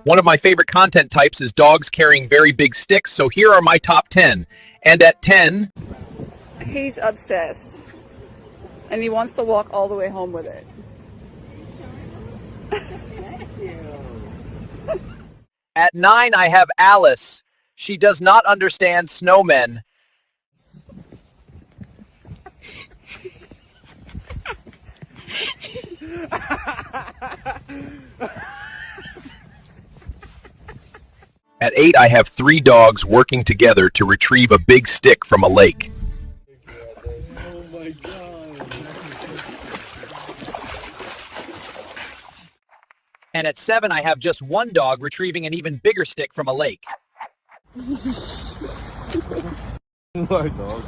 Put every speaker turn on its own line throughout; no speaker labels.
One of my favorite content types is dogs carrying very big sticks, so here are my top 10. And at 10...
He's obsessed. And he wants to walk all the way home with it.
Thank you.
At 9, I have Alice. She does not understand snowmen. At 8, I have 3 dogs working together to retrieve a big stick from a lake.
Oh my God.
And at 7, I have just 1 dog retrieving an even bigger stick from a lake.
My dog.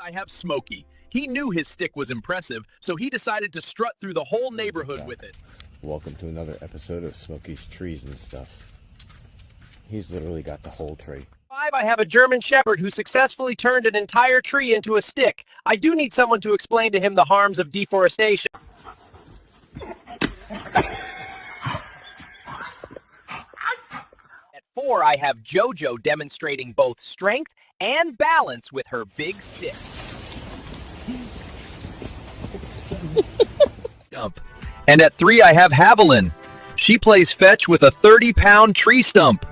I have Smokey. He knew his stick was impressive, so he decided to strut through the whole neighborhood with it.
Welcome to another episode of Smokey's Trees and Stuff. He's literally got the whole tree.
5, I have a German Shepherd who successfully turned an entire tree into a stick. I do need someone to explain to him the harms of deforestation. At 4, I have JoJo demonstrating both strength and balance with her big stick. Stump. And at 3, I have Haviland. She plays fetch with a 30-pound tree stump.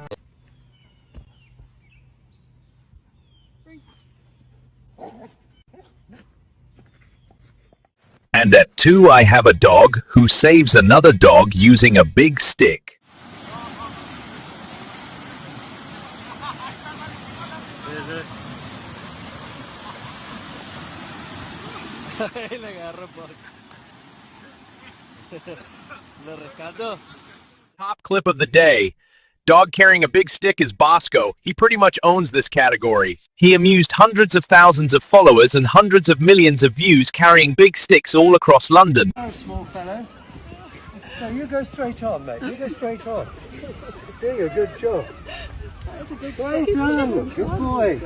And at 2, I have a dog who saves another dog using a big stick.
Is it? Le agarro por... Lo rescato.
Top clip of the day. Dog carrying a big stick is Bosco. He pretty much owns this category. He amused hundreds of thousands of followers and hundreds of millions of views carrying big sticks all across London.
Oh, small fellow. No, you go straight on, mate. You go straight on. Doing a good job. That's a good well done. Good boy.